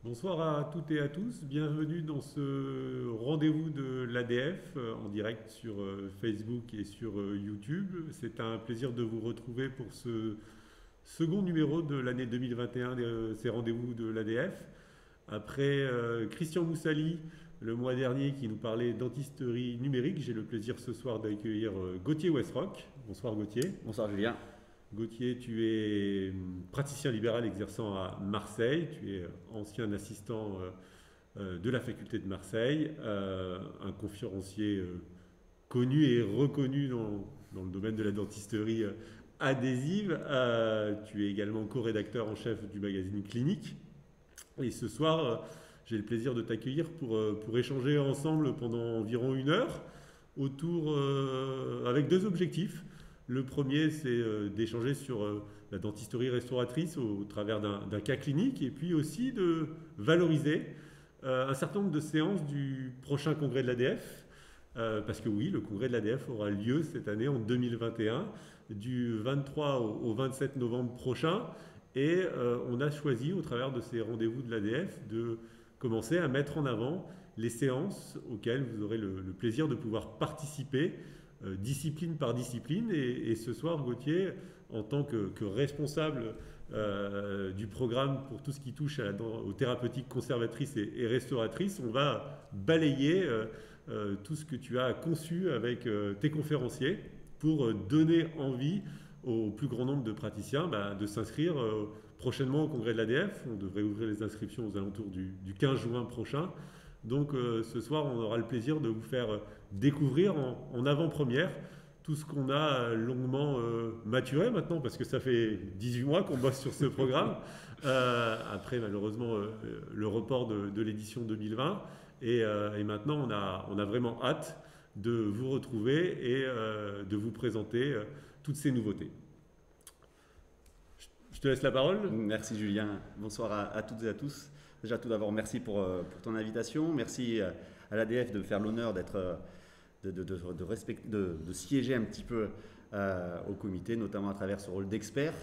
Bonsoir à toutes et à tous, bienvenue dans ce rendez-vous de l'ADF en direct sur Facebook et sur YouTube. C'est un plaisir de vous retrouver pour ce second numéro de l'année 2021 de ces rendez-vous de l'ADF. Après Christian Moussali le mois dernier qui nous parlait dentisterie numérique, j'ai le plaisir ce soir d'accueillir Gauthier Westrock. Bonsoir Gauthier. Bonsoir Julien. Gauthier, tu es praticien libéral exerçant à Marseille, tu es ancien assistant de la faculté de Marseille, un conférencier connu et reconnu dans le domaine de la dentisterie adhésive. Tu es également co-rédacteur en chef du magazine Clinique. Et ce soir, j'ai le plaisir de t'accueillir pour échanger ensemble pendant environ une heure autour, avec deux objectifs. Le premier, c'est d'échanger sur la dentisterie restauratrice au travers d'un cas clinique et puis aussi de valoriser un certain nombre de séances du prochain congrès de l'ADF. Parce que oui, le congrès de l'ADF aura lieu cette année en 2021, du 23 au 27 novembre prochain. Et on a choisi, au travers de ces rendez-vous de l'ADF, de commencer à mettre en avant les séances auxquelles vous aurez le plaisir de pouvoir participer discipline par discipline. Et ce soir, Gauthier, en tant que responsable du programme pour tout ce qui touche aux thérapeutiques conservatrices et restauratrices, on va balayer tout ce que tu as conçu avec tes conférenciers pour donner envie au plus grand nombre de praticiens de s'inscrire prochainement au congrès de l'ADF. On devrait ouvrir les inscriptions aux alentours du 15 juin prochain. Donc ce soir, on aura le plaisir de vous faire découvrir en avant-première tout ce qu'on a longuement maturé maintenant, parce que ça fait 18 mois qu'on bosse sur ce programme, après malheureusement le report de l'édition 2020. Et maintenant, on a vraiment hâte de vous retrouver et de vous présenter toutes ces nouveautés. Je te laisse la parole. Merci Julien. Bonsoir à toutes et à tous. Déjà tout d'abord, merci pour ton invitation. Merci à l'ADF de me faire l'honneur d'être, de siéger un petit peu au comité, notamment à travers ce rôle d'expert.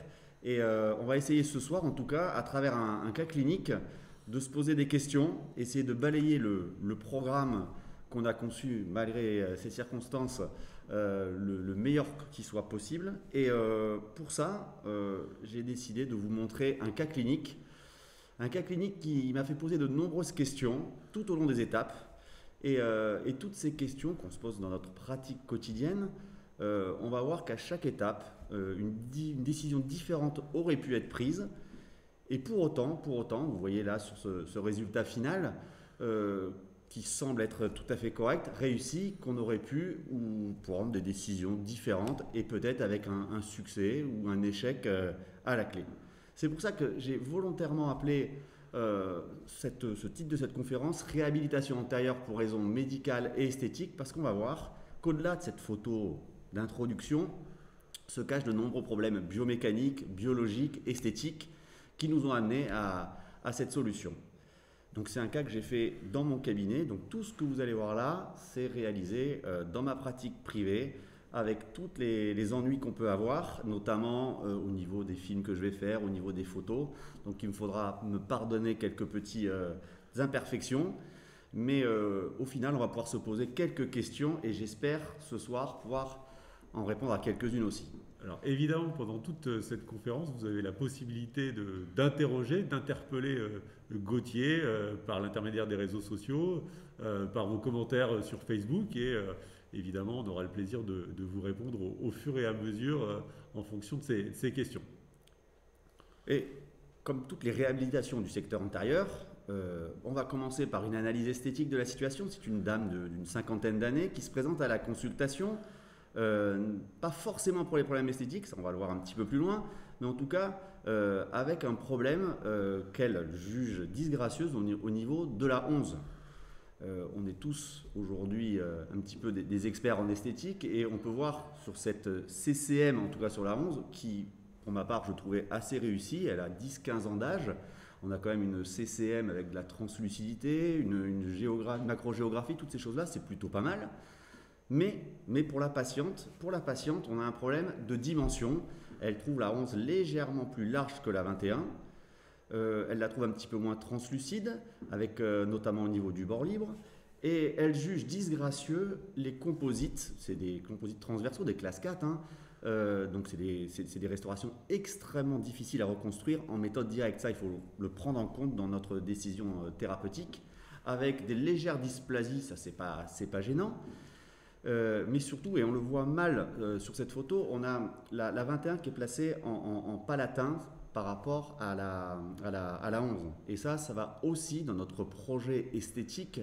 Et on va essayer ce soir, en tout cas, à travers un cas clinique, de se poser des questions, essayer de balayer le programme qu'on a conçu malgré ces circonstances le meilleur qui soit possible. Et pour ça, j'ai décidé de vous montrer un cas clinique. Un cas clinique qui m'a fait poser de nombreuses questions tout au long des étapes. Et toutes ces questions qu'on se pose dans notre pratique quotidienne, on va voir qu'à chaque étape, une décision différente aurait pu être prise. Et pour autant, vous voyez là sur ce résultat final, qui semble être tout à fait correct, réussi, qu'on aurait pu prendre des décisions différentes et peut-être avec un succès ou un échec à la clé. C'est pour ça que j'ai volontairement appelé ce titre de cette conférence réhabilitation antérieure pour raisons médicales et esthétiques, parce qu'on va voir qu'au-delà de cette photo d'introduction se cachent de nombreux problèmes biomécaniques, biologiques, esthétiques qui nous ont amenés à cette solution. Donc c'est un cas que j'ai fait dans mon cabinet. Donc tout ce que vous allez voir là, c'est réalisé dans ma pratique privée avec tous les ennuis qu'on peut avoir, notamment au niveau des films que je vais faire, au niveau des photos. Donc il me faudra me pardonner quelques petites imperfections. Mais au final, on va pouvoir se poser quelques questions et j'espère ce soir pouvoir en répondre à quelques-unes aussi. Alors évidemment, pendant toute cette conférence, vous avez la possibilité d'interroger, d'interpeller Gauthier par l'intermédiaire des réseaux sociaux, par vos commentaires sur Facebook et évidemment, on aura le plaisir de vous répondre au fur et à mesure en fonction de ces questions. Et comme toutes les réhabilitations du secteur antérieur, on va commencer par une analyse esthétique de la situation. C'est une dame d'une cinquantaine d'années qui se présente à la consultation. Pas forcément pour les problèmes esthétiques, ça on va le voir un petit peu plus loin, mais en tout cas avec un problème qu'elle juge disgracieuse au niveau de la 11. On est tous aujourd'hui un petit peu des experts en esthétique et on peut voir sur cette CCM, en tout cas sur la 11, qui pour ma part je trouvais assez réussie. Elle a 10-15 ans d'âge. On a quand même une CCM avec de la translucidité, une macrogéographie, toutes ces choses-là, c'est plutôt pas mal. Mais pour la patiente, on a un problème de dimension. Elle trouve la 11 légèrement plus large que la 21. Elle la trouve un petit peu moins translucide, avec notamment au niveau du bord libre. Et elle juge disgracieux les composites, c'est des composites transversaux, des classes 4, hein. Donc c'est des restaurations extrêmement difficiles à reconstruire en méthode directe. Ça, il faut le prendre en compte dans notre décision thérapeutique. Avec des légères dysplasies, ça c'est pas gênant. Mais surtout, et on le voit mal sur cette photo, on a la 21 qui est placée en palatin par rapport à la 11. Et ça va aussi dans notre projet esthétique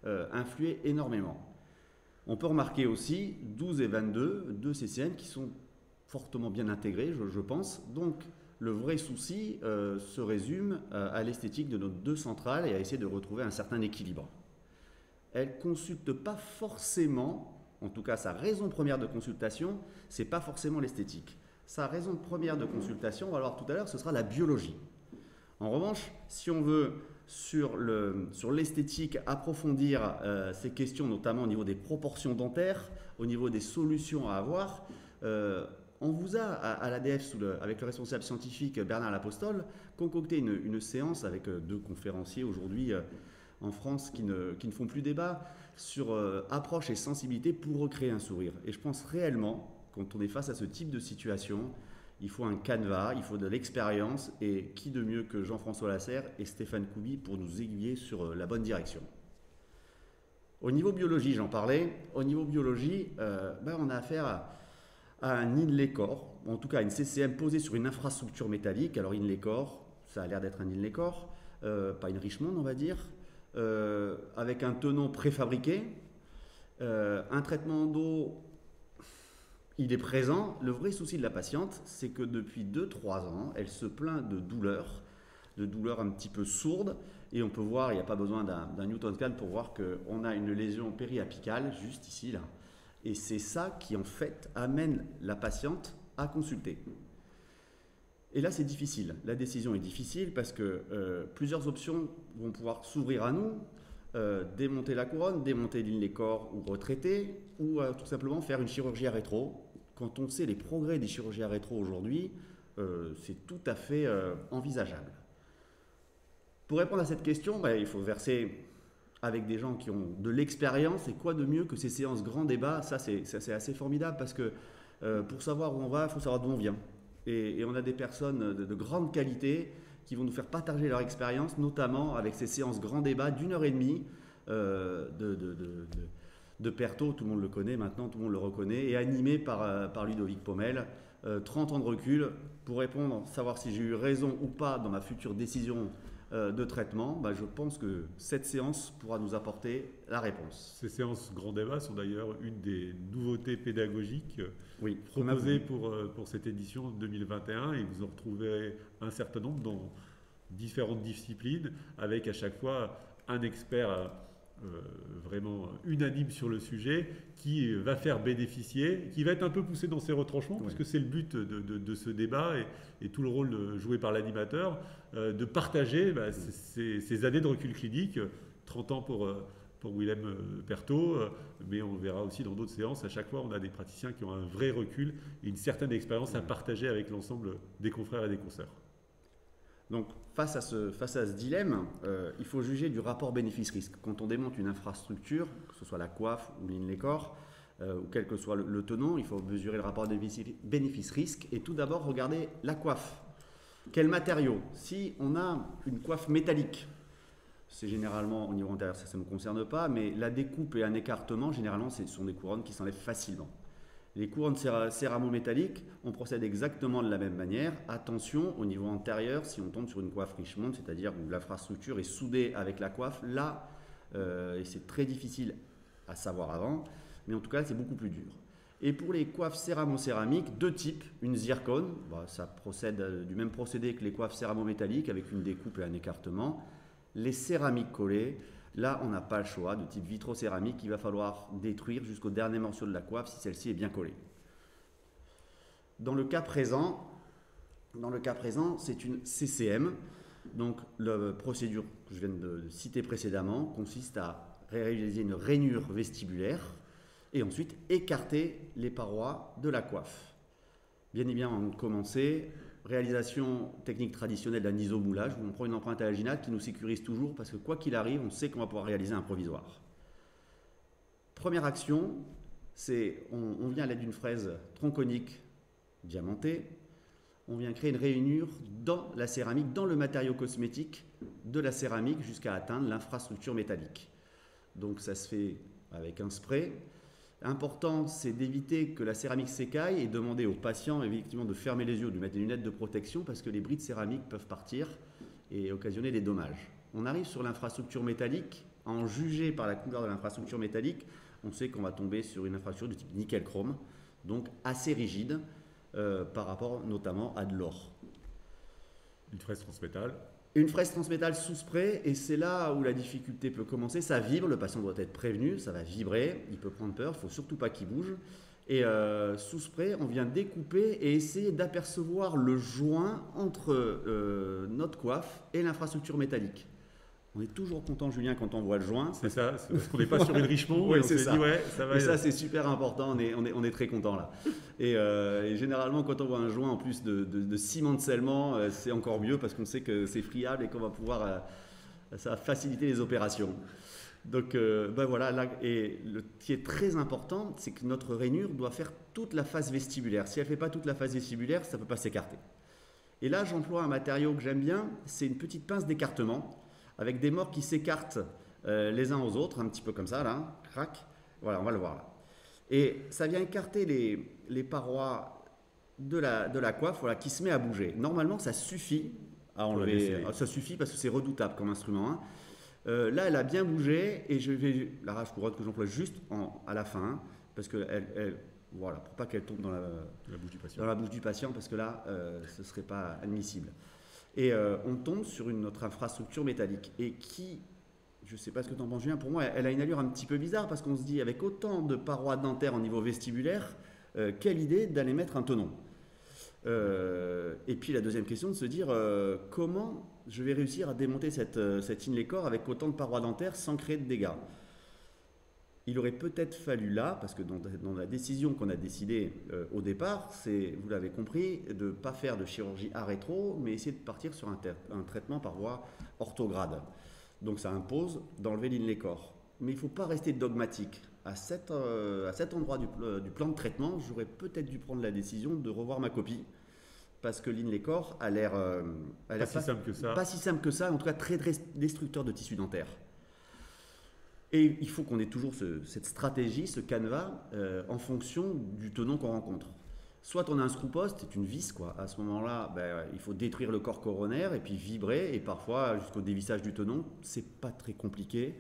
influer énormément. On peut remarquer aussi 12 et 22, deux CCM qui sont fortement bien intégrés, je pense. Donc le vrai souci se résume à l'esthétique de nos deux centrales et à essayer de retrouver un certain équilibre. Elle ne consulte pas forcément, en tout cas sa raison première de consultation, ce n'est pas forcément l'esthétique. Sa raison première de consultation, on va le voir tout à l'heure, ce sera la biologie. En revanche, si on veut sur l'esthétique approfondir ces questions, notamment au niveau des proportions dentaires, au niveau des solutions à avoir, on vous a à l'ADF, avec le responsable scientifique Bernard Lapostole, concocté une séance avec deux conférenciers aujourd'hui en France qui ne font plus débat sur approche et sensibilité pour recréer un sourire. Et je pense réellement, quand on est face à ce type de situation, il faut un canevas, il faut de l'expérience, et qui de mieux que Jean-François Lasserre et Stéphane Koubi pour nous aiguiller sur la bonne direction. Au niveau biologie, j'en parlais, au niveau biologie, on a affaire à un inlay-corps, en tout cas une CCM posée sur une infrastructure métallique. Alors inlay-corps, ça a l'air d'être un inlay-corps, pas une Richmond on va dire, avec un tenon préfabriqué, un traitement d'eau. Il est présent. Le vrai souci de la patiente, c'est que depuis 2-3 ans, elle se plaint de douleurs un petit peu sourdes. Et on peut voir, il n'y a pas besoin d'un Newton scan pour voir qu'on a une lésion périapicale, juste ici, là. Et c'est ça qui, en fait, amène la patiente à consulter. Et là, c'est difficile. La décision est difficile parce que plusieurs options vont pouvoir s'ouvrir à nous. Démonter la couronne, démonter l'inlay-corps ou retraiter, ou tout simplement faire une chirurgie à rétro. Quand on sait les progrès des chirurgies à rétro aujourd'hui, c'est tout à fait envisageable. Pour répondre à cette question, il faut verser avec des gens qui ont de l'expérience, et quoi de mieux que ces séances grands débats. Ça, c'est assez formidable parce que pour savoir où on va, il faut savoir d'où on vient. Et on a des personnes de grande qualité qui vont nous faire partager leur expérience, notamment avec ces séances grands débats d'1h30 de Pertot, tout le monde le connaît maintenant, tout le monde le reconnaît, et animé par Ludovic Pommel. 30 ans de recul pour répondre, savoir si j'ai eu raison ou pas dans ma future décision de traitement. Je pense que cette séance pourra nous apporter la réponse. Ces séances grand débat sont d'ailleurs une des nouveautés pédagogiques oui, proposées pour cette édition 2021, et vous en retrouverez un certain nombre dans différentes disciplines, avec à chaque fois un expert vraiment unanime sur le sujet qui va faire bénéficier, qui va être un peu poussé dans ses retranchements, oui, puisque c'est le but de ce débat et tout le rôle joué par l'animateur, de partager ces années de recul clinique, 30 ans pour Willem Pertot, mais on verra aussi dans d'autres séances, à chaque fois on a des praticiens qui ont un vrai recul et une certaine expérience à partager avec l'ensemble des confrères et des consoeurs. Donc, face à ce dilemme, il faut juger du rapport bénéfice-risque. Quand on démonte une infrastructure, que ce soit la coiffe ou l'inlay-corps, ou quel que soit le tenant, il faut mesurer le rapport bénéfice-risque et tout d'abord regarder la coiffe. Quel matériau? Si on a une coiffe métallique, c'est généralement au niveau antérieur, ça ne me concerne pas, mais la découpe et un écartement, généralement, ce sont des couronnes qui s'enlèvent facilement. Les couronnes céramo-métalliques, on procède exactement de la même manière. Attention, au niveau antérieur, si on tombe sur une coiffe Richmond, c'est-à-dire où l'infrastructure est soudée avec la coiffe, là, et c'est très difficile à savoir avant, mais en tout cas, c'est beaucoup plus dur. Et pour les coiffes céramo-céramiques, deux types, une zircone, ça procède du même procédé que les coiffes céramo-métalliques, avec une découpe et un écartement. Les céramiques collées, là, on n'a pas le choix, de type vitrocéramique, il va falloir détruire jusqu'au dernier morceau de la coiffe si celle-ci est bien collée. Dans le cas présent, c'est une CCM. Donc, la procédure que je viens de citer précédemment consiste à réaliser une rainure vestibulaire et ensuite écarter les parois de la coiffe. Bien évidemment, avant de commencer, réalisation technique traditionnelle d'un isomoulage où on prend une empreinte alginate qui nous sécurise toujours parce que quoi qu'il arrive, on sait qu'on va pouvoir réaliser un provisoire. Première action, c'est on vient à l'aide d'une fraise tronconique diamantée, on vient créer une rainure dans la céramique, dans le matériau cosmétique de la céramique jusqu'à atteindre l'infrastructure métallique. Donc ça se fait avec un spray. Important, c'est d'éviter que la céramique s'écaille et demander aux patients effectivement de fermer les yeux, de mettre des lunettes de protection parce que les bris de céramique peuvent partir et occasionner des dommages. On arrive sur l'infrastructure métallique, à en juger par la couleur de l'infrastructure métallique, on sait qu'on va tomber sur une infrastructure de type nickel-chrome, donc assez rigide par rapport notamment à de l'or. Une fraise transmétal. Une fraise transmétal sous spray, et c'est là où la difficulté peut commencer. Ça vibre, le patient doit être prévenu, ça va vibrer, il peut prendre peur, il ne faut surtout pas qu'il bouge. Et sous spray, on vient découper et essayer d'apercevoir le joint entre notre coiffe et l'infrastructure métallique. On est toujours content, Julien, quand on voit le joint. C'est ça, parce qu'on n'est pas sur une Richemont. Oui, et on c'est s'est ça. dit, ouais, ça va. Et ça, c'est super important, on est très content là. Et généralement, quand on voit un joint en plus de ciment de scellement, c'est encore mieux parce qu'on sait que c'est friable et qu'on va pouvoir, ça va faciliter les opérations. Donc, ben voilà, là, et ce qui est très important, c'est que notre rainure doit faire toute la face vestibulaire. Si elle ne fait pas toute la face vestibulaire, ça ne peut pas s'écarter. Et là, j'emploie un matériau que j'aime bien, c'est une petite pince d'écartement avec des morts qui s'écartent les uns aux autres, un petit peu comme ça, là, crac. Voilà, on va le voir là. Et ça vient écarter les parois de la coiffe, voilà, qui se met à bouger. Normalement, ça suffit à enlever. Ça suffit parce que c'est redoutable comme instrument. Hein. Là, elle a bien bougé et je vais la rage couronne que j'emploie juste à la fin, hein, parce que voilà, pour pas qu'elle tombe dans la bouche du patient, parce que là, ce serait pas admissible. Et on tombe sur notre infrastructure métallique et qui, je ne sais pas ce que tu en penses, Julien, pour moi, elle a une allure un petit peu bizarre parce qu'on se dit, avec autant de parois dentaires au niveau vestibulaire, quelle idée d'aller mettre un tenon. Et puis la deuxième question, de se dire comment je vais réussir à démonter cette inlay core avec autant de parois dentaires sans créer de dégâts. Il aurait peut-être fallu là, parce que dans la décision qu'on a décidée au départ, c'est, vous l'avez compris, de ne pas faire de chirurgie à rétro, mais essayer de partir sur un traitement par voie orthograde. Donc ça impose d'enlever l'inlay core. Mais il ne faut pas rester dogmatique. À cet endroit du plan de traitement, j'aurais peut-être dû prendre la décision de revoir ma copie, parce que l'inlay core a l'air pas si simple que ça. Pas si simple que ça, en tout cas très destructeur de tissu dentaire. Et il faut qu'on ait toujours cette stratégie, ce canevas, en fonction du tenon qu'on rencontre. Soit on a un screw-post, c'est une vis, quoi. À ce moment-là, il faut détruire le corps coronaire et puis vibrer, et parfois jusqu'au dévissage du tenon, c'est pas très compliqué.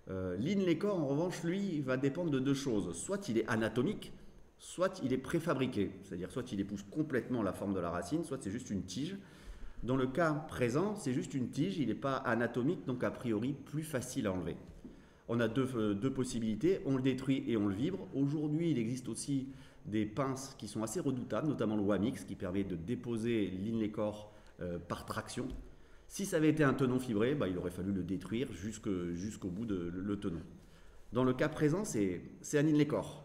L'inlay core, en revanche, lui, va dépendre de deux choses. Soit il est anatomique, soit il est préfabriqué. C'est-à-dire soit il épouse complètement la forme de la racine, soit c'est juste une tige. Dans le cas présent, c'est juste une tige, il n'est pas anatomique, donc a priori plus facile à enlever. On a deux possibilités, on le détruit et on le vibre. Aujourd'hui, il existe aussi des pinces qui sont assez redoutables, notamment le Wamix, qui permet de déposer l'inlay core par traction. Si ça avait été un tenon fibré, il aurait fallu le détruire jusqu'au bout de le tenon. Dans le cas présent, c'est un inlay core.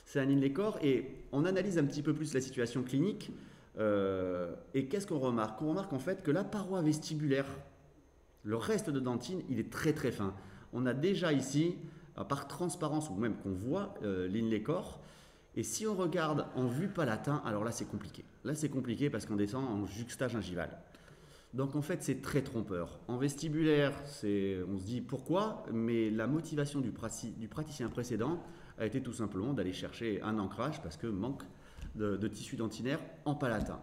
C'est un inlay core et on analyse un petit peu plus la situation clinique. Et qu'est-ce qu'on remarque? On remarque en fait que la paroi vestibulaire, le reste de dentine, il est très très fin. On a déjà ici, par transparence, ou même qu'on voit l'inlay core. Et si on regarde en vue palatin, alors là c'est compliqué. Là c'est compliqué parce qu'on descend en juxta gingival. Donc en fait c'est très trompeur. En vestibulaire, on se dit pourquoi, mais la motivation du praticien précédent a été tout simplement d'aller chercher un ancrage parce que manque de tissu dentinaire en palatin.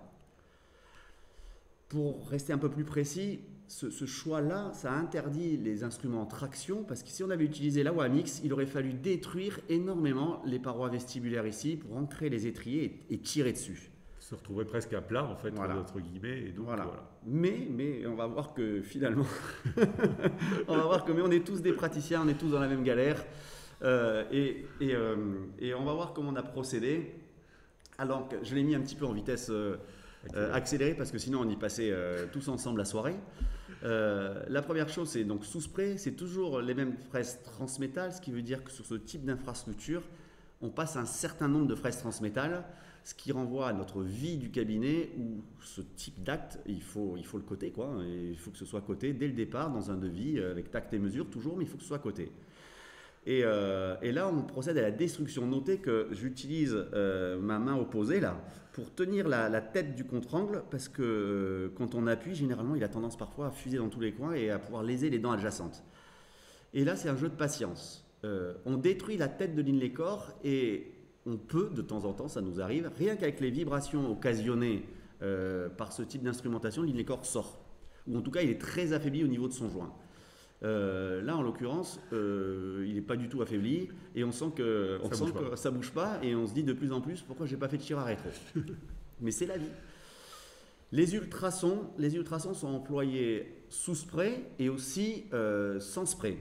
Pour rester un peu plus précis, ce choix-là, ça interdit les instruments en traction parce que si on avait utilisé la Wamix, il aurait fallu détruire énormément les parois vestibulaires ici pour ancrer les étriers et tirer dessus. Se retrouverait presque à plat en fait, voilà. Entre guillemets. Et donc, voilà. Mais on va voir que finalement, mais on est tous des praticiens, on est tous dans la même galère. Et on va voir comment on a procédé. Alors, je l'ai mis un petit peu en vitesse accélérée parce que sinon on y passait tous ensemble la soirée. La première chose, c'est donc sous spray, c'est toujours les mêmes fraises transmétal, ce qui veut dire que sur ce type d'infrastructure, on passe un certain nombre de fraises transmétal ce qui renvoie à notre vie du cabinet où ce type d'acte, il faut le coter, quoi. Et il faut que ce soit coté dès le départ dans un devis, avec tact et mesure toujours, mais il faut que ce soit coté. Et là, on procède à la destruction. Notez que j'utilise ma main opposée là pour tenir la tête du contre-angle parce que quand on appuie, généralement, il a tendance parfois à fuser dans tous les coins et à pouvoir léser les dents adjacentes. Et là, c'est un jeu de patience. On détruit la tête de l'inlay-corps et on peut, de temps en temps, ça nous arrive, rien qu'avec les vibrations occasionnées par ce type d'instrumentation, l'inlay-corps sort. Ou en tout cas, il est très affaibli au niveau de son joint. Là, en l'occurrence, il n'est pas du tout affaibli et on sent que ça bouge pas et on se dit de plus en plus pourquoi j'ai pas fait de tir à rétro. Mais c'est la vie. Les ultrasons sont employés sous spray et aussi sans spray.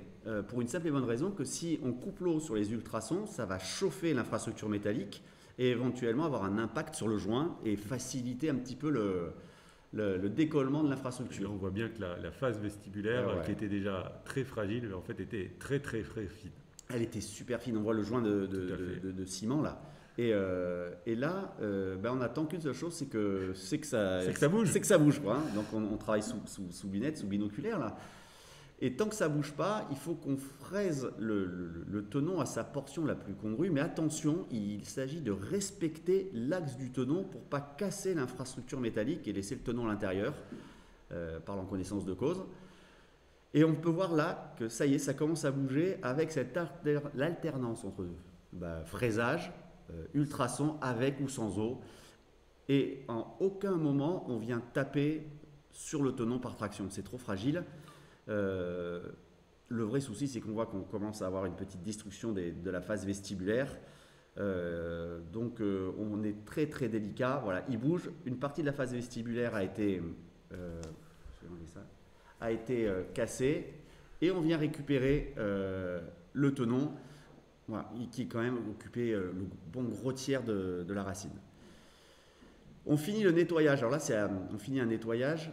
Pour une simple et bonne raison que si on coupe l'eau sur les ultrasons, ça va chauffer l'infrastructure métallique et éventuellement avoir un impact sur le joint et faciliter un petit peu le décollement de l'infrastructure. On voit bien que la phase vestibulaire, qui était déjà très fragile, en fait était très très très fine. Elle était super fine, on voit le joint de ciment là. Et là, on attend qu'une seule chose, c'est que ça bouge. C'est que ça bouge, quoi, hein. Donc on travaille sous lunettes, sous binoculaire là. Et tant que ça ne bouge pas, il faut qu'on fraise le tenon à sa portion la plus congrue. Mais attention, il s'agit de respecter l'axe du tenon pour ne pas casser l'infrastructure métallique et laisser le tenon à l'intérieur, par en connaissance de cause. Et on peut voir là que ça y est, ça commence à bouger avec l'alternance entre fraisage, ultrason avec ou sans eau. Et en aucun moment, on vient taper sur le tenon par traction. C'est trop fragile. Le vrai souci, c'est qu'on voit qu'on commence à avoir une petite destruction de la phase vestibulaire. Donc on est très très délicat. Voilà, il bouge. Une partie de la phase vestibulaire a été cassée et on vient récupérer le tenon, voilà, qui est quand même occupé le bon gros tiers de la racine. On finit le nettoyage. Alors là, on finit un nettoyage.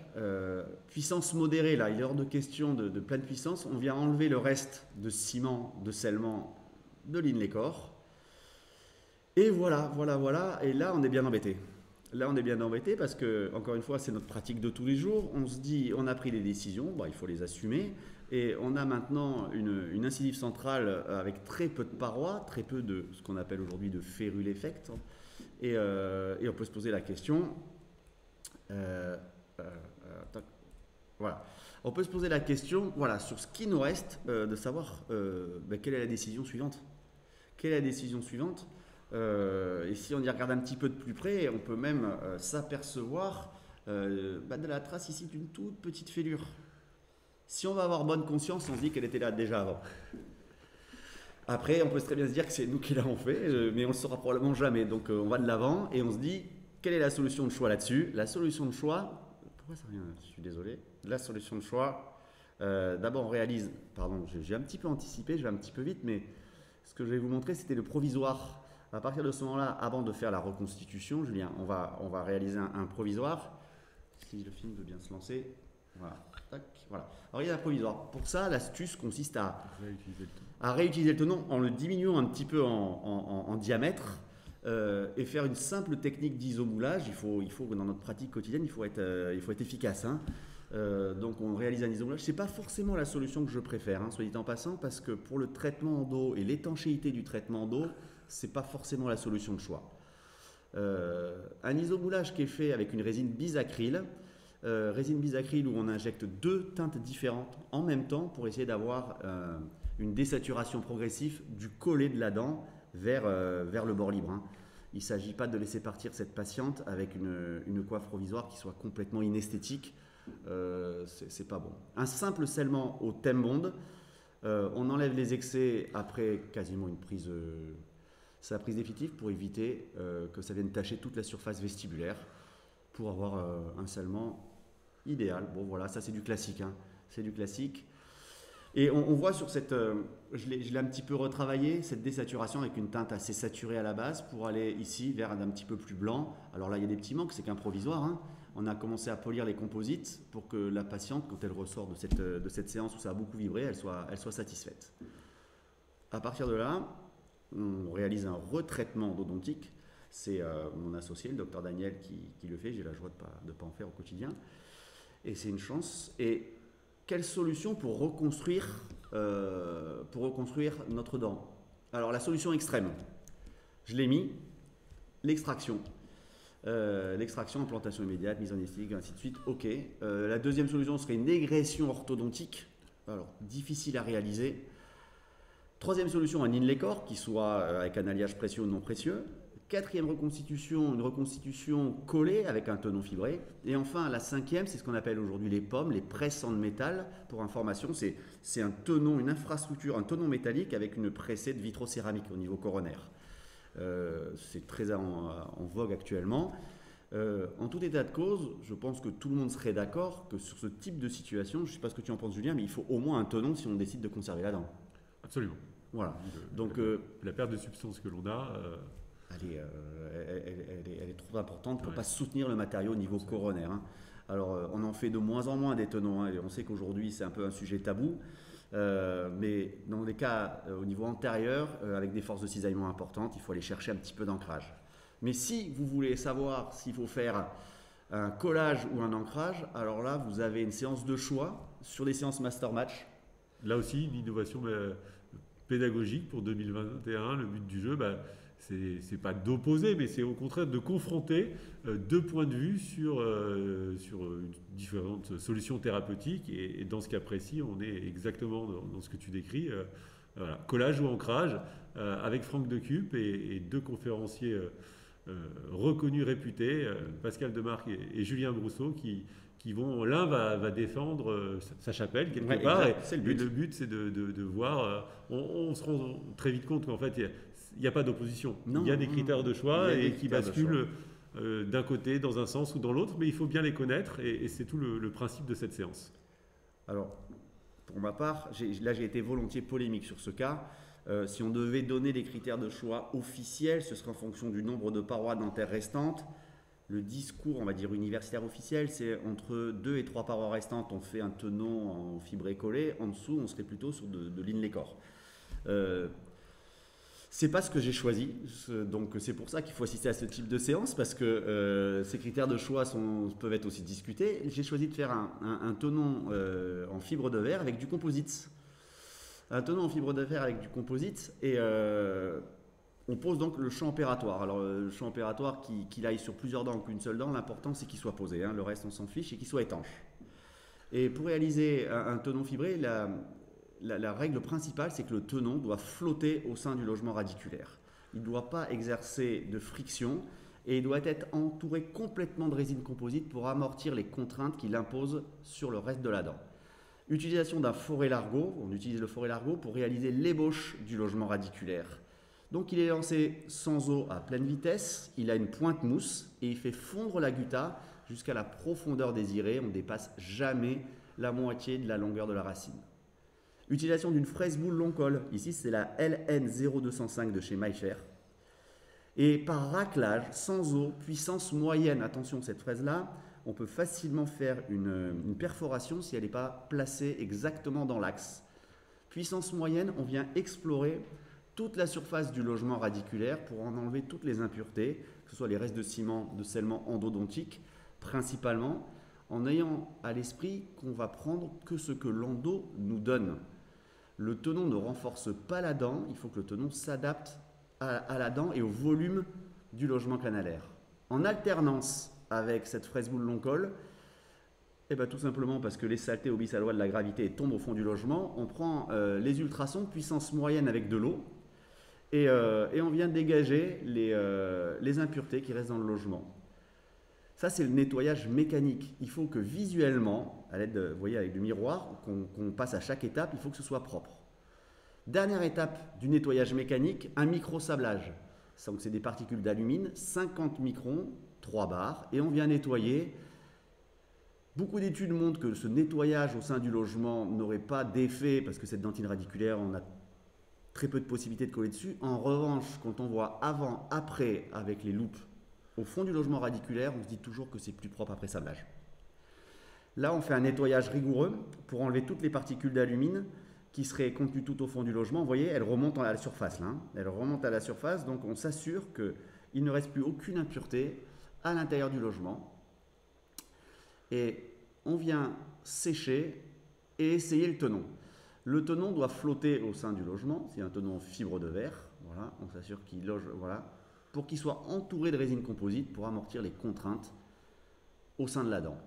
Puissance modérée, là, il est hors de question de pleine puissance. On vient enlever le reste de ciment, de scellement de l'inlay-corps. Et voilà. Et là, on est bien embêté. Parce que, encore une fois, c'est notre pratique de tous les jours. On se dit, on a pris des décisions, il faut les assumer. Et on a maintenant une incisive centrale avec très peu de parois, très peu de ce qu'on appelle aujourd'hui de férule effect. Et on peut se poser la question, voilà. On peut se poser la question, voilà, sur ce qui nous reste, de savoir quelle est la décision suivante. Et si on y regarde un petit peu de plus près, on peut même s'apercevoir de la trace ici d'une toute petite fêlure. Si on va avoir bonne conscience, on se dit qu'elle était là déjà avant. Après, on peut très bien se dire que c'est nous qui l'avons fait, mais on ne le saura probablement jamais. Donc on va de l'avant et on se dit, quelle est la solution de choix là-dessus? La solution de choix, pourquoi ça revient? Je suis désolé. La solution de choix, d'abord on réalise, pardon, j'ai un petit peu anticipé, je vais un petit peu vite, mais ce que je vais vous montrer, c'était le provisoire. À partir de ce moment-là, avant de faire la reconstitution, Julien, on va réaliser un provisoire. Si le film veut bien se lancer, voilà. Tac, voilà. Alors il y a un provisoire. Pour ça, l'astuce consiste à réutiliser le tenon en le diminuant un petit peu en diamètre et faire une simple technique d'isomoulage. Il faut dans notre pratique quotidienne, il faut être efficace, hein. Donc on réalise un isomoulage. C'est pas forcément la solution que je préfère, hein, soit dit en passant, parce que pour le traitement en dos et l'étanchéité du traitement en dos, c'est pas forcément la solution de choix. Un isomoulage qui est fait avec une résine bisacryle. Résine bisacryle où on injecte deux teintes différentes en même temps pour essayer d'avoir une désaturation progressive du collet de la dent vers le bord libre, hein. Il ne s'agit pas de laisser partir cette patiente avec une coiffe provisoire qui soit complètement inesthétique. C'est pas bon. Un simple scellement au thème bond, on enlève les excès après quasiment c'est la prise définitive pour éviter que ça vienne tacher toute la surface vestibulaire pour avoir un scellement idéal. Bon voilà, ça c'est du classique, hein. C'est du classique. Et on voit sur cette, je l'ai un petit peu retravaillé, cette désaturation avec une teinte assez saturée à la base pour aller ici vers un petit peu plus blanc. Alors là il y a des petits manques, c'est qu'un provisoire, hein. On a commencé à polir les composites pour que la patiente, quand elle ressort de cette séance où ça a beaucoup vibré, elle soit satisfaite. À partir de là, on réalise un retraitement endodontique C'est mon associé, le docteur Daniel, qui le fait. J'ai la joie de pas en faire au quotidien. Et c'est une chance. Et quelle solution pour reconstruire notre dent? Alors la solution extrême, je l'ai mis, l'extraction. L'extraction, implantation immédiate, mise en esthétique, ainsi de suite, ok. La deuxième solution serait une négression orthodontique, alors difficile à réaliser. Troisième solution, un inlay-corps qui soit avec un alliage précieux ou non précieux. Quatrième reconstitution, une reconstitution collée avec un tenon fibré. Et enfin, la cinquième, c'est ce qu'on appelle aujourd'hui les POM, les presses en métal. Pour information, c'est un tenon, une infrastructure, un tenon métallique avec une pressée de vitrocéramique au niveau coronaire. C'est très en vogue actuellement. En tout état de cause, je pense que tout le monde serait d'accord que sur ce type de situation, je ne sais pas ce que tu en penses Julien, mais il faut au moins un tenon si on décide de conserver la dent. Absolument. Voilà. Donc, la perte de substance que l'on a... Elle est trop importante pour ne pas soutenir le matériau au niveau coronaire. Hein. Alors, on en fait de moins en moins des tenons. Hein, et on sait qu'aujourd'hui, c'est un peu un sujet tabou. Mais dans les cas au niveau antérieur, avec des forces de cisaillement importantes, il faut aller chercher un petit peu d'ancrage. Mais si vous voulez savoir s'il faut faire un collage ou un ancrage, alors là, vous avez une séance de choix sur les séances Master Match. Là aussi, une innovation pédagogique pour 2021. Le but du jeu, c'est pas d'opposer, mais c'est au contraire de confronter deux points de vue sur différentes solutions thérapeutiques. Et dans ce cas précis, on est exactement dans ce que tu décris. Voilà. Collage ou ancrage, avec Franck Decup et deux conférenciers reconnus, réputés, Pascal Demarque et Julien Brousseau, qui vont, l'un va défendre sa chapelle quelque part. Exact, et le but, c'est de voir, on se rend très vite compte qu'en fait, il n'y a pas d'opposition. Il y a des critères de choix et qui basculent d'un côté, dans un sens ou dans l'autre, mais il faut bien les connaître et c'est tout le principe de cette séance. Alors, pour ma part, j'ai été volontiers polémique sur ce cas. Si on devait donner les critères de choix officiels, ce serait en fonction du nombre de parois dentaires restantes. Le discours, on va dire universitaire officiel, c'est entre 2 et 3 parois restantes, on fait un tenon en fibré collé. En dessous, on serait plutôt sur de l'inlay-corps. C'est pas ce que j'ai choisi, donc c'est pour ça qu'il faut assister à ce type de séance, parce que ces critères de choix peuvent être aussi discutés. J'ai choisi de faire un tenon en fibre de verre avec du composite. Un tenon en fibre de verre avec du composite, et on pose donc le champ opératoire. Alors le champ opératoire, qu'il aille sur plusieurs dents ou qu'une seule dent, l'important c'est qu'il soit posé, hein. Le reste on s'en fiche, et qu'il soit étanche. Et pour réaliser un tenon fibré, la règle principale, c'est que le tenon doit flotter au sein du logement radiculaire. Il ne doit pas exercer de friction et il doit être entouré complètement de résine composite pour amortir les contraintes qu'il impose sur le reste de la dent. Utilisation d'un forêt largot, on utilise le forêt largot pour réaliser l'ébauche du logement radiculaire. Donc il est lancé sans eau à pleine vitesse, il a une pointe mousse et il fait fondre la gutta jusqu'à la profondeur désirée. On ne dépasse jamais la moitié de la longueur de la racine. Utilisation d'une fraise boule long col. Ici, c'est la LN0205 de chez Mayfair. Et par raclage, sans eau, puissance moyenne. Attention, cette fraise-là, on peut facilement faire une perforation si elle n'est pas placée exactement dans l'axe. Puissance moyenne, on vient explorer toute la surface du logement radiculaire pour en enlever toutes les impuretés, que ce soit les restes de ciment, de scellement endodontique, principalement, en ayant à l'esprit qu'on va prendre que ce que l'endo nous donne. Le tenon ne renforce pas la dent, il faut que le tenon s'adapte à la dent et au volume du logement canalaire. En alternance avec cette fraise boule long col, tout simplement parce que les saletés obéissent à la loi de la gravité et tombent au fond du logement, on prend les ultrasons puissance moyenne avec de l'eau et on vient dégager les impuretés qui restent dans le logement. Ça, c'est le nettoyage mécanique. Il faut que visuellement, à l'aide, vous voyez, avec du miroir, qu'on passe à chaque étape, il faut que ce soit propre. Dernière étape du nettoyage mécanique, un micro-sablage. Donc, c'est des particules d'alumine, 50 microns, 3 bars, et on vient nettoyer. Beaucoup d'études montrent que ce nettoyage au sein du logement n'aurait pas d'effet, parce que cette dentine radiculaire, on a très peu de possibilités de coller dessus. En revanche, quand on voit avant, après, avec les loupes, au fond du logement radiculaire, on se dit toujours que c'est plus propre après sablage. Là, on fait un nettoyage rigoureux pour enlever toutes les particules d'alumine qui seraient contenues tout au fond du logement. Vous voyez, elles remontent à la surface. Là, hein. Elles remontent à la surface, donc on s'assure qu'il il ne reste plus aucune impureté à l'intérieur du logement. Et on vient sécher et essayer le tenon. Le tenon doit flotter au sein du logement, c'est un tenon en fibre de verre, voilà, on s'assure qu'il loge, voilà, pour qu'il soit entouré de résine composite pour amortir les contraintes au sein de la dent.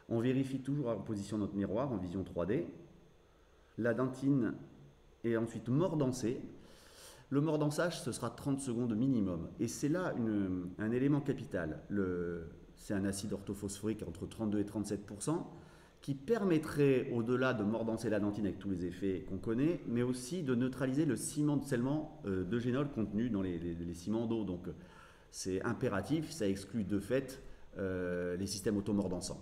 On vérifie toujours la position de notre miroir en vision 3D. La dentine est ensuite mordancée. Le mordançage, ce sera 30 secondes minimum. Et c'est là un élément capital. C'est un acide orthophosphorique entre 32 et 37%, qui permettrait, au-delà de mordancer la dentine avec tous les effets qu'on connaît, mais aussi de neutraliser le ciment-scellement d'eugénol contenu dans les ciments d'eau. Donc c'est impératif, ça exclut de fait les systèmes automordançants.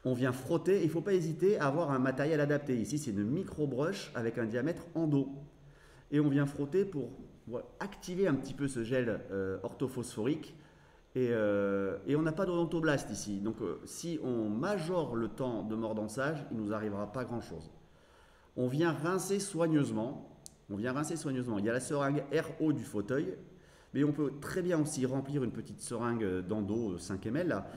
On vient frotter, il ne faut pas hésiter à avoir un matériel adapté. Ici, c'est une micro-brush avec un diamètre en dos. Et on vient frotter pour activer un petit peu ce gel orthophosphorique. Et on n'a pas d'odontoblaste ici. Donc, si on majore le temps de mordançage, il ne nous arrivera pas grand-chose. On vient rincer soigneusement. Il y a la seringue RO du fauteuil, mais on peut très bien aussi remplir une petite seringue d'endo 5 ml là,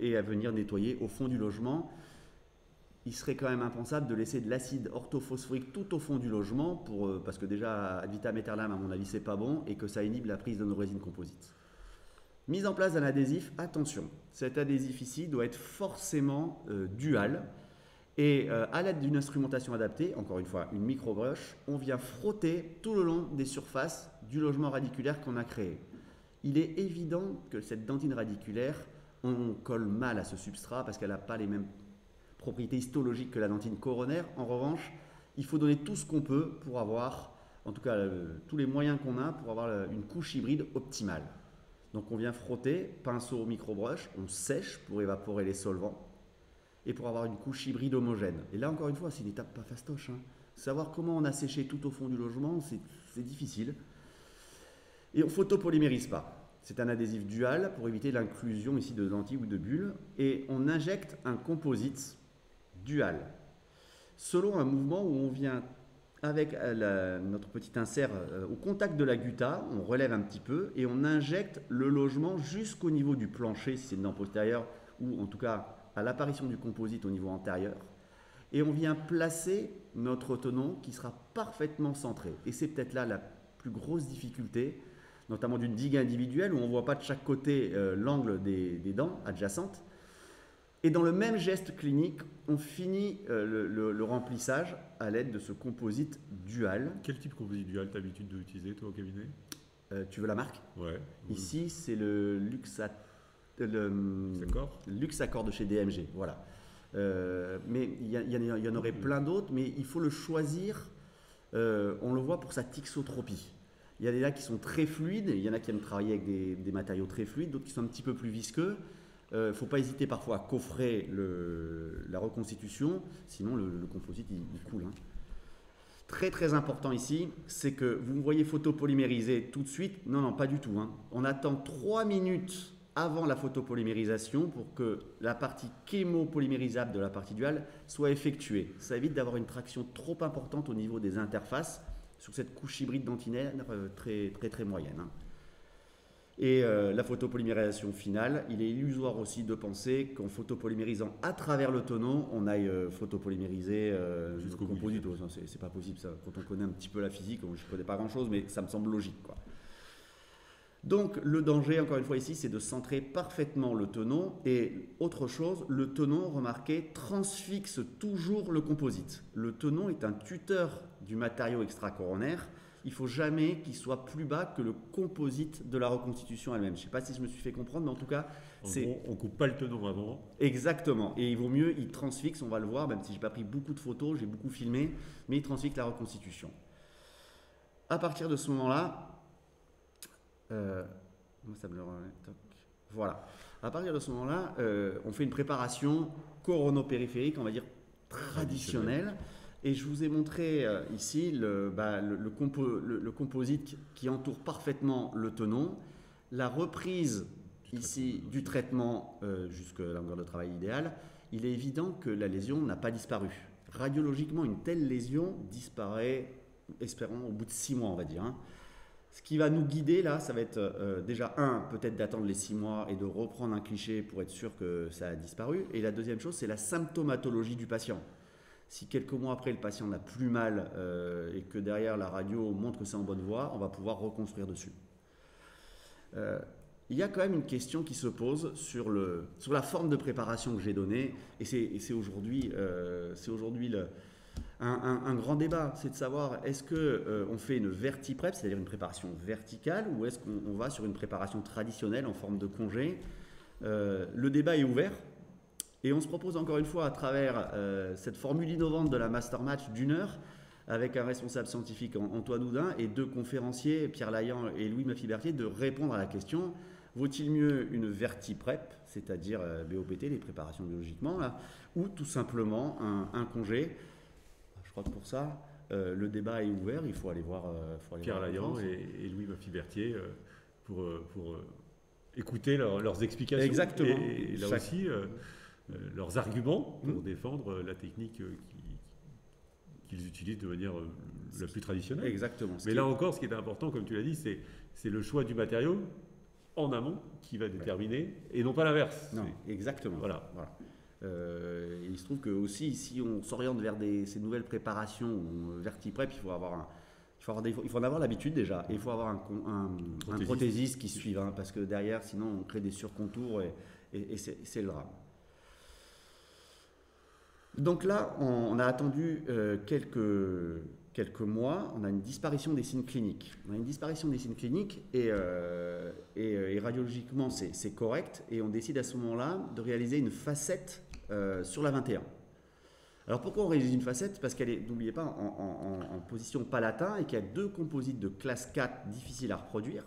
et à venir nettoyer au fond du logement. Il serait quand même impensable de laisser de l'acide orthophosphorique tout au fond du logement, parce que déjà, ad vitam aeternam, à mon avis, c'est pas bon, et que ça inhibe la prise de nos résines composites. Mise en place d'un adhésif, attention, cet adhésif ici doit être forcément dual, et à l'aide d'une instrumentation adaptée, encore une fois, une micro-brush, on vient frotter tout le long des surfaces du logement radiculaire qu'on a créé. Il est évident que cette dentine radiculaire, on colle mal à ce substrat parce qu'elle n'a pas les mêmes propriétés histologiques que la dentine coronaire. En revanche, il faut donner tout ce qu'on peut pour avoir, en tout cas tous les moyens qu'on a pour avoir une couche hybride optimale. Donc on vient frotter, pinceau, micro-brush, on sèche pour évaporer les solvants et pour avoir une couche hybride homogène. Et là encore une fois, c'est une étape pas fastoche. Savoir comment on a séché tout au fond du logement, c'est difficile. Et on ne photopolymérise pas. C'est un adhésif dual pour éviter l'inclusion ici de lentilles ou de bulles. Et on injecte un composite dual. Selon un mouvement où on vient avec notre petit insert au contact de la gutta, on relève un petit peu et on injecte le logement jusqu'au niveau du plancher, si c'est une dent postérieure, ou en tout cas à l'apparition du composite au niveau antérieur. Et on vient placer notre tenon qui sera parfaitement centré. Et c'est peut-être là la plus grosse difficulté, notamment d'une digue individuelle où on ne voit pas de chaque côté l'angle des dents adjacentes. Et dans le même geste clinique, on finit le remplissage à l'aide de ce composite dual. Quel type de composite dual tu as l'habitude d'utiliser, toi, au cabinet? Tu veux la marque? Ouais. Ici, c'est le Luxaccord de chez DMG. Voilà. Mais il y en aurait plein d'autres, mais il faut le choisir. On le voit pour sa tixotropie. Il y a des là qui sont très fluides, il y en a qui aiment travailler avec des matériaux très fluides, d'autres qui sont un petit peu plus visqueux. Il ne faut pas hésiter parfois à coffrer la reconstitution, sinon le composite il coule. Très très important ici, c'est que vous me voyez photopolymériser tout de suite. Non, pas du tout. On attend 3 minutes avant la photopolymérisation pour que la partie chémopolymérisable de la partie duale soit effectuée. Ça évite d'avoir une traction trop importante au niveau des interfaces sur cette couche hybride dentinaire très très très moyenne. Et la photopolymérisation finale, il est illusoire aussi de penser qu'en photopolymérisant à travers le tenon, on aille photopolymériser jusqu'au composite. C'est pas possible ça. Quand on connaît un petit peu la physique, je ne connais pas grand chose, mais ça me semble logique, quoi. Donc le danger, encore une fois ici, c'est de centrer parfaitement le tenon. Et autre chose, le tenon, remarquez, transfixe toujours le composite. Le tenon est un tuteur du matériau extracoronaire. Il ne faut jamais qu'il soit plus bas que le composite de la reconstitution elle-même. Je ne sais pas si je me suis fait comprendre, mais en tout cas, on ne coupe pas le tenon avant. Exactement. Et il vaut mieux, il transfixe, on va le voir, même si je n'ai pas pris beaucoup de photos, j'ai beaucoup filmé, mais il transfixe la reconstitution. À partir de ce moment-là, voilà. À partir de ce moment-là, on fait une préparation coronopériphérique, on va dire traditionnelle. Et je vous ai montré ici le composite qui entoure parfaitement le tenon, la reprise ici du traitement jusqu'à la longueur de travail idéale. Il est évident que la lésion n'a pas disparu. Radiologiquement, une telle lésion disparaît, espérons, au bout de 6 mois, on va dire. Ce qui va nous guider là, ça va être déjà peut-être d'attendre les 6 mois et de reprendre un cliché pour être sûr que ça a disparu. Et la deuxième chose, c'est la symptomatologie du patient. Si quelques mois après, le patient n'a plus mal et que derrière la radio montre que c'est en bonne voie, on va pouvoir reconstruire dessus. Il y a quand même une question qui se pose sur la forme de préparation que j'ai donnée, et c'est aujourd'hui un grand débat, c'est de savoir est-ce qu'on fait une vertiprep, c'est-à-dire une préparation verticale, ou est-ce qu'on va sur une préparation traditionnelle en forme de congé. Le débat est ouvert. Et on se propose encore une fois à travers cette formule innovante de la Master Match d'1 heure avec un responsable scientifique Antoine Houdin et 2 conférenciers, Pierre Laillant et Louis Maffy-Berthier, de répondre à la question vaut-il mieux une vertiprep, c'est-à-dire BOPT, les préparations biologiquement, là, ou tout simplement un congé. Je crois que pour ça, le débat est ouvert, il faut aller voir Pierre Laillant et Louis Maffy-Berthier pour écouter leurs explications. Exactement. Et là aussi, leurs arguments pour défendre la technique qu'ils utilisent de manière la plus traditionnelle. Exactement. Mais là encore, ce qui est important, comme tu l'as dit, c'est le choix du matériau en amont qui va déterminer, et non pas l'inverse. Non, exactement. Voilà. Il se trouve que aussi, si on s'oriente vers ces nouvelles préparations vertiprep, il faut en avoir l'habitude déjà, et il faut avoir un prothésiste qui suive, hein, parce que derrière, sinon, on crée des surcontours et c'est le drame. Donc là, on a attendu quelques mois, on a une disparition des signes cliniques. Et radiologiquement, c'est correct. Et on décide à ce moment-là de réaliser une facette sur la 21. Alors pourquoi on réalise une facette? Parce qu'elle est, n'oubliez pas, en position palatin et qu'il y a 2 composites de classe 4 difficiles à reproduire.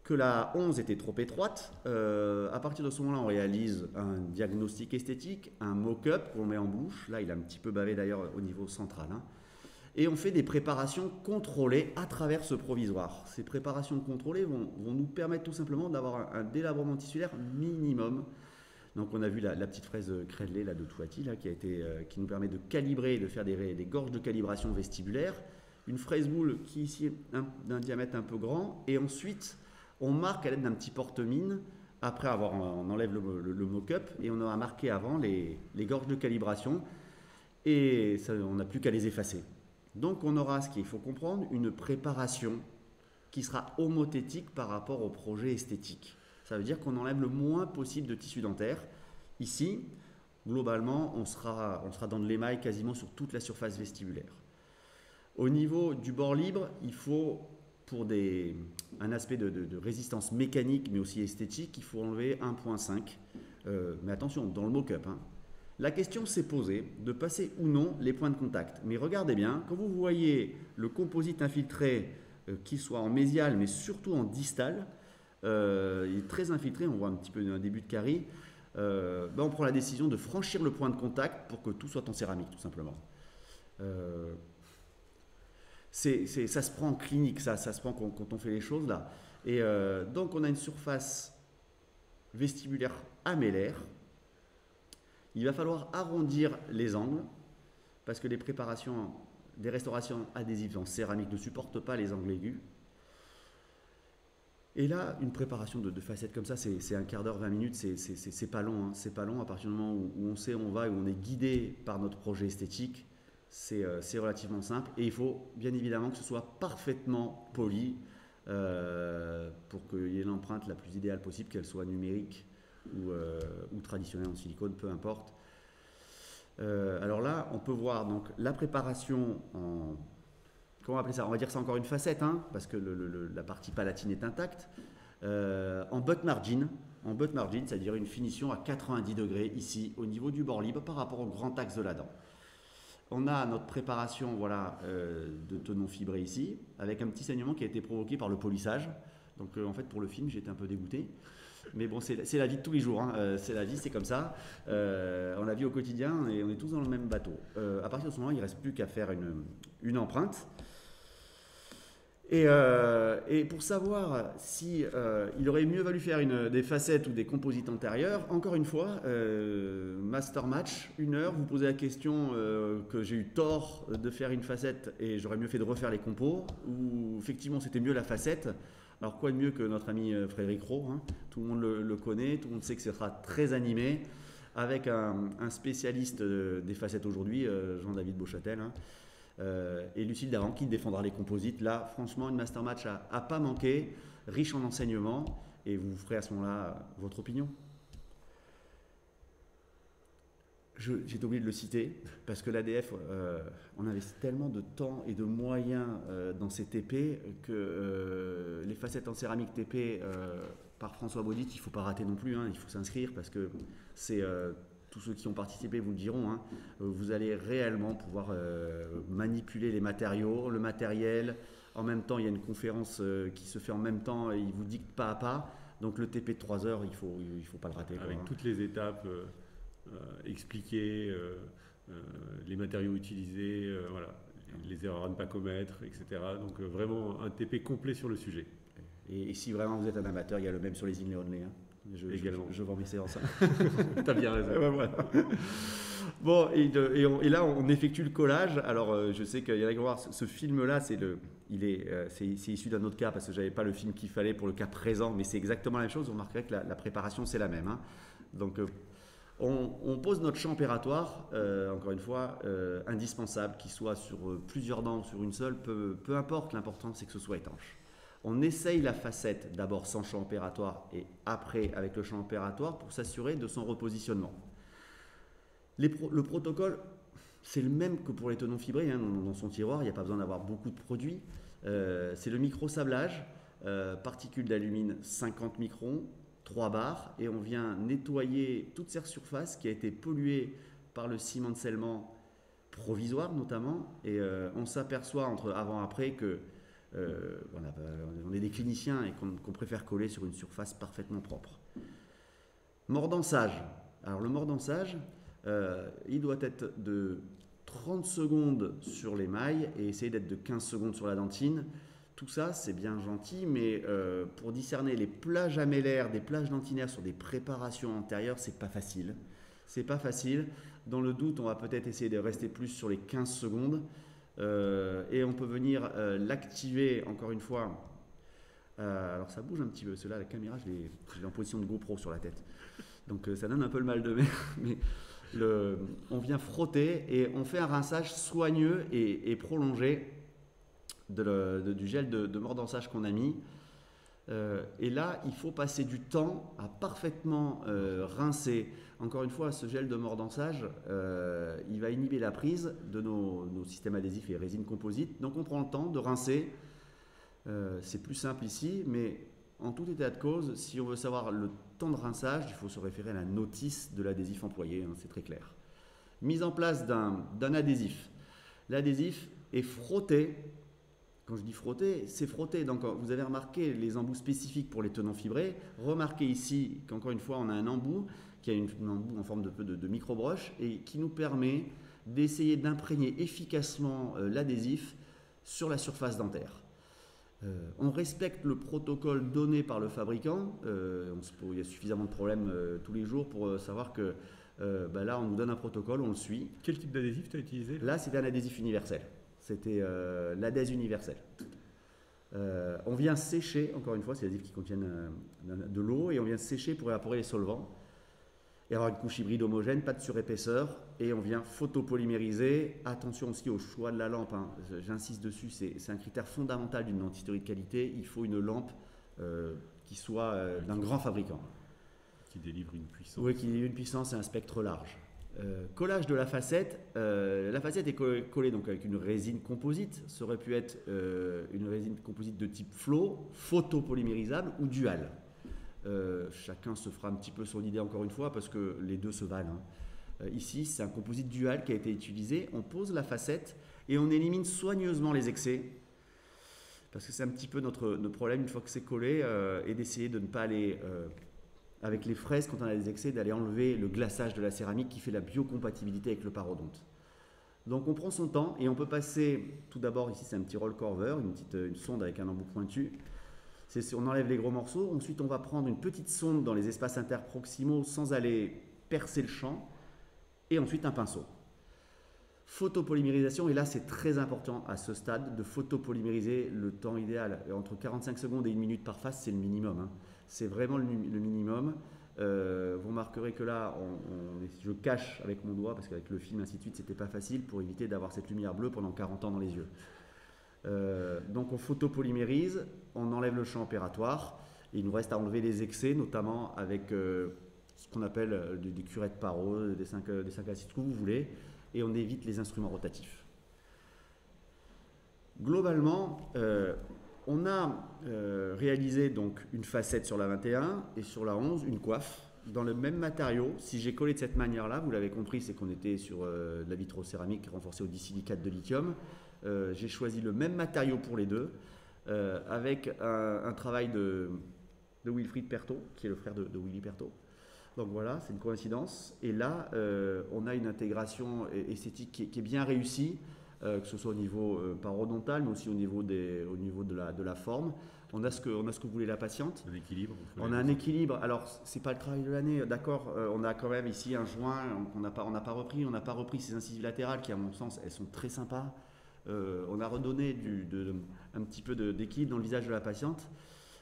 Que la 11 était trop étroite. À partir de ce moment-là, on réalise un diagnostic esthétique, un mock-up qu'on met en bouche. Là, il a un petit peu bavé d'ailleurs au niveau central. Hein. Et on fait des préparations contrôlées à travers ce provisoire. Ces préparations contrôlées vont nous permettre tout simplement d'avoir un délabrement tissulaire minimum. Donc on a vu la petite fraise Credley là, de Touati là, qui nous permet de calibrer, de faire des gorges de calibration vestibulaire. Une fraise boule qui ici est d'un diamètre un peu grand. Et ensuite, on marque à l'aide d'un petit porte-mine. Après on enlève le mock-up et on a marqué avant les gorges de calibration. Et ça, on n'a plus qu'à les effacer. Donc on aura, ce qu'il faut comprendre, une préparation qui sera homothétique par rapport au projet esthétique. Ça veut dire qu'on enlève le moins possible de tissu dentaire. Ici, globalement, on sera dans de l'émail quasiment sur toute la surface vestibulaire. Au niveau du bord libre, il faut, pour un aspect de résistance mécanique, mais aussi esthétique, il faut enlever 1,5. Mais attention, dans le mock-up, hein. La question s'est posée de passer ou non les points de contact. Mais regardez bien, quand vous voyez le composite infiltré, qu'il soit en mésial, mais surtout en distal, il est très infiltré, on voit un petit peu un début de carie, on prend la décision de franchir le point de contact pour que tout soit en céramique, tout simplement. Ça se prend en clinique, ça se prend quand on fait les choses là. Et donc on a une surface vestibulaire améllaire. Il va falloir arrondir les angles parce que des restaurations adhésives en céramique ne supportent pas les angles aigus. Et là, une préparation de facettes comme ça, c'est un quart d'heure, 20 minutes, c'est pas long. Hein. C'est pas long à partir du moment où on sait où on va et où on est guidé par notre projet esthétique. C'est relativement simple et il faut bien évidemment que ce soit parfaitement poli pour qu'il y ait l'empreinte la plus idéale possible, qu'elle soit numérique ou traditionnelle en silicone, peu importe. Alors là, on peut voir donc la préparation en... Comment on va appeler ça? On va dire que c'est encore une facette, hein, parce que la partie palatine est intacte. En butt margin, c'est-à-dire une finition à 90 degrés ici, au niveau du bord libre, par rapport au grand axe de la dent. On a notre préparation de tenon fibré ici, avec un petit saignement qui a été provoqué par le polissage. Donc en fait, pour le film, j'étais un peu dégoûté. Mais bon, c'est la vie de tous les jours, hein. C'est la vie, c'est comme ça. On la vit au quotidien et on est tous dans le même bateau. À partir de ce moment, il ne reste plus qu'à faire une empreinte. Et pour savoir si il aurait mieux valu faire des facettes ou des composites antérieurs, encore une fois, master match, 1 heure, vous posez la question que j'ai eu tort de faire une facette et j'aurais mieux fait de refaire les compos, ou effectivement c'était mieux la facette. Alors quoi de mieux que notre ami Frédéric Rowe, hein, tout le monde le connaît, tout le monde sait que ce sera très animé, avec un spécialiste des facettes aujourd'hui, Jean-David Beauchâtel, hein, et Lucille Davant qui défendra les composites. Là, franchement, une master match à pas manquer, riche en enseignements, et vous ferez à ce moment-là votre opinion. J'ai oublié de le citer, parce que l'ADF, on investit tellement de temps et de moyens dans ces TP que les facettes en céramique TP par François Baudit, il ne faut pas rater non plus, hein, il faut s'inscrire, parce que c'est... tous ceux qui ont participé vous le diront, hein, vous allez réellement pouvoir manipuler les matériaux, le matériel. En même temps, il y a une conférence qui se fait en même temps et il vous dicte pas à pas. Donc le TP de 3 heures, il faut pas le rater. Avec quoi, hein. toutes les étapes expliquées, les matériaux utilisés, voilà, les erreurs à ne pas commettre, etc. Donc vraiment un TP complet sur le sujet. Et si vraiment vous êtes un amateur, il y a le même sur les in only, hein. Également. Je vends mes séances. T'as bien raison. Ouais, voilà. Bon, et là, on effectue le collage. Alors, je sais qu'il y en a qui vont voir ce film-là, c'est issu d'un autre cas parce que j'avais pas le film qu'il fallait pour le cas présent, mais c'est exactement la même chose. Vous remarquerez que la préparation, c'est la même, hein. Donc, on pose notre champ opératoire, encore une fois, indispensable, qu'il soit sur plusieurs dents ou sur une seule, peu importe, l'important c'est que ce soit étanche. On essaye la facette d'abord sans champ opératoire et après avec le champ opératoire pour s'assurer de son repositionnement. Le protocole, c'est le même que pour les tenons fibrés, hein, dans son tiroir, il n'y a pas besoin d'avoir beaucoup de produits. C'est le micro-sablage, particules d'alumine 50 microns, 3 bars, et on vient nettoyer toute cette surface qui a été polluée par le ciment de scellement provisoire notamment, et on s'aperçoit entre avant et après que on est des cliniciens et qu'on préfère coller sur une surface parfaitement propre. Mordançage. Alors le mordançage, il doit être de 30 secondes sur l'émail et essayer d'être de 15 secondes sur la dentine. Tout ça, c'est bien gentil, mais pour discerner les plages améllaires des plages dentinaires sur des préparations antérieures, c'est pas facile. C'est pas facile. Dans le doute, on va peut-être essayer de rester plus sur les 15 secondes. Et on peut venir l'activer encore une fois. Alors ça bouge un petit peu, cela la caméra je l'ai en position de GoPro sur la tête, donc ça donne un peu le mal de mer, mais on vient frotter et on fait un rinçage soigneux et prolongé du gel de mordançage qu'on a mis. Et là, il faut passer du temps à parfaitement rincer. Encore une fois, ce gel de mordançage, il va inhiber la prise de nos systèmes adhésifs et résines composites. Donc on prend le temps de rincer. C'est plus simple ici, mais en tout état de cause, si on veut savoir le temps de rinçage, il faut se référer à la notice de l'adhésif employé, hein, c'est très clair. Mise en place d'un adhésif. L'adhésif est frotté. Quand je dis frotter, c'est frotter. Donc vous avez remarqué les embouts spécifiques pour les tenons fibrés. Remarquez ici qu'encore une fois, on a un embout qui a un embout en forme de micro-broche et qui nous permet d'essayer d'imprégner efficacement l'adhésif sur la surface dentaire. On respecte le protocole donné par le fabricant. Il y a suffisamment de problèmes tous les jours pour savoir que là, on nous donne un protocole, on le suit. Quel type d'adhésif tu as utilisé? Là, c'était un adhésif universel. C'était l'adhèse universelle. On vient sécher, encore une fois, c'est des adhésifs qui contiennent de l'eau, et on vient sécher pour évaporer les solvants et avoir une couche hybride homogène, pas de surépaisseur, et on vient photopolymériser. Attention aussi au choix de la lampe, hein. J'insiste dessus, c'est un critère fondamental d'une dentisterie de qualité. Il faut une lampe qui soit d'un grand fabricant. Qui délivre une puissance. Oui, qui délivre une puissance et un spectre large. Collage de la facette est collée donc avec une résine composite. Ça aurait pu être une résine composite de type flow, photopolymérisable ou dual. Chacun se fera un petit peu son idée encore une fois parce que les deux se valent, hein. Ici, c'est un composite dual qui a été utilisé. On pose la facette et on élimine soigneusement les excès parce que c'est un petit peu notre problème une fois que c'est collé et d'essayer de ne pas aller avec les fraises, quand on a des excès, d'aller enlever le glaçage de la céramique qui fait la biocompatibilité avec le parodonte. Donc on prend son temps et on peut passer, tout d'abord ici c'est un petit roll corver, une sonde avec un embout pointu. On enlève les gros morceaux, ensuite on va prendre une petite sonde dans les espaces interproximaux sans aller percer le champ, et ensuite un pinceau. Photopolymérisation, et là c'est très important à ce stade de photopolymériser. Le temps idéal, entre 45 secondes et 1 minute par face, c'est le minimum, hein. C'est vraiment le minimum. Vous remarquerez que là, je cache avec mon doigt, parce qu'avec le film, ainsi de suite, c'était pas facile pour éviter d'avoir cette lumière bleue pendant 40 ans dans les yeux. Donc on photopolymérise, on enlève le champ opératoire, et il nous reste à enlever les excès, notamment avec ce qu'on appelle des curettes paro, des 5 à 6 trous, vous voulez, et on évite les instruments rotatifs. Globalement, on a réalisé donc une facette sur la 21 et sur la 11 une coiffe dans le même matériau. Si j'ai collé de cette manière-là, vous l'avez compris, c'est qu'on était sur de la vitrocéramique renforcée au disilicate de lithium. J'ai choisi le même matériau pour les deux, avec un travail de Wilfried Pertot, qui est le frère de Willy Pertot. Donc voilà, c'est une coïncidence. Et là, on a une intégration esthétique qui est bien réussie, que ce soit au niveau parodontal, mais aussi au niveau de la forme. On a ce que voulait la patiente. Un équilibre. On a un équilibre. Alors, c'est pas le travail de l'année, d'accord. On a quand même ici un joint qu'on n'a pas repris ces incisives latérales qui, à mon sens, elles sont très sympas. On a redonné un petit peu d'équilibre dans le visage de la patiente.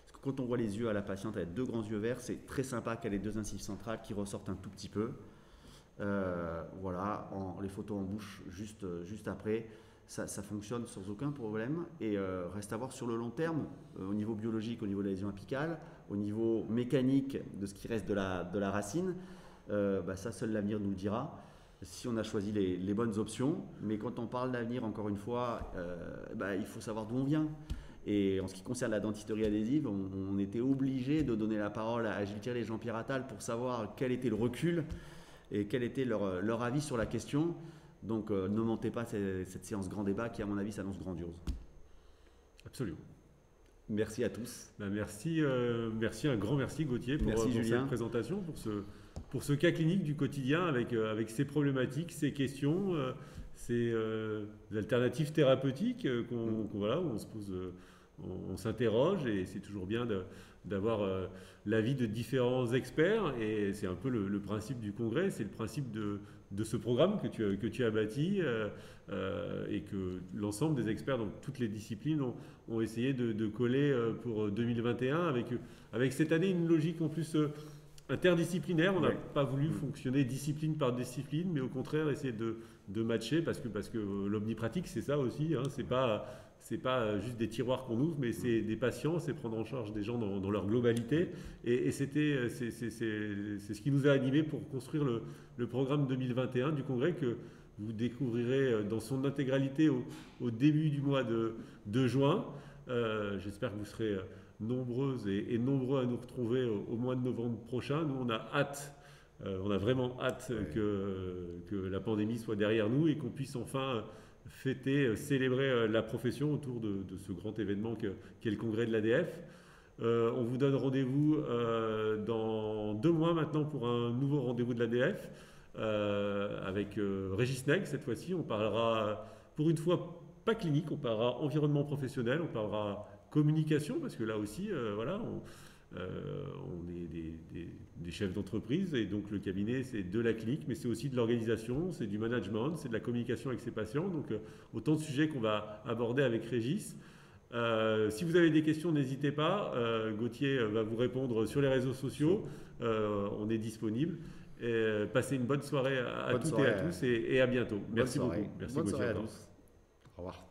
Parce que quand on voit les yeux à la patiente avec 2 grands yeux verts, c'est très sympa qu'elle ait 2 incisives centrales qui ressortent un tout petit peu. Voilà, les photos en bouche juste après, ça fonctionne sans aucun problème. Et reste à voir sur le long terme, au niveau biologique, au niveau de la lésion apicale, au niveau mécanique de ce qui reste de la racine, ça seul l'avenir nous le dira, si on a choisi les bonnes options. Mais quand on parle d'avenir, encore une fois, il faut savoir d'où on vient. Et en ce qui concerne la dentisterie adhésive, on était obligé de donner la parole à Gilles Thierry et Jean-Pierre Attal pour savoir quel était le recul et quel était leur avis sur la question. Donc ne mentez pas cette séance grand débat qui, à mon avis, s'annonce grandiose. Absolument. Merci à tous. Merci, un grand merci Gauthier pour cette présentation, pour ce cas clinique du quotidien avec ces problématiques, ces questions, ces alternatives thérapeutiques où on se pose, on s'interroge, et c'est toujours bien d'avoir l'avis de différents experts, et c'est un peu le principe du congrès, c'est le principe de ce programme que tu as bâti, et que l'ensemble des experts dans toutes les disciplines ont essayé de coller pour 2021 avec cette année une logique en plus interdisciplinaire. On n'a pas voulu fonctionner discipline par discipline, mais au contraire essayer de matcher, parce que l'omnipratique c'est ça aussi, hein, c'est pas juste des tiroirs qu'on ouvre, mais c'est des patients, c'est prendre en charge des gens dans leur globalité, et c'est ce qui nous a animés pour construire le programme 2021 du congrès, que vous découvrirez dans son intégralité au début du mois de juin. J'espère que vous serez nombreuses et nombreux à nous retrouver au mois de novembre prochain. Nous, on a hâte, on a vraiment hâte que la pandémie soit derrière nous et qu'on puisse enfin fêter, célébrer la profession autour de ce grand événement qu'est le congrès de l'ADF. On vous donne rendez-vous dans 2 mois maintenant pour un nouveau rendez-vous de l'ADF avec Régis Neg. Cette fois-ci, on parlera pour une fois pas clinique, on parlera environnement professionnel, on parlera communication, parce que là aussi, on est des chefs d'entreprise, et donc le cabinet, c'est de la clinique, mais c'est aussi de l'organisation, c'est du management, c'est de la communication avec ses patients. Donc autant de sujets qu'on va aborder avec Régis. Si vous avez des questions, n'hésitez pas. Gauthier va vous répondre sur les réseaux sociaux. On est disponible. Passez une bonne soirée à toutes et à tous, et à bientôt. Merci beaucoup. Merci Bonne Gauthier. soirée à tous. Au revoir.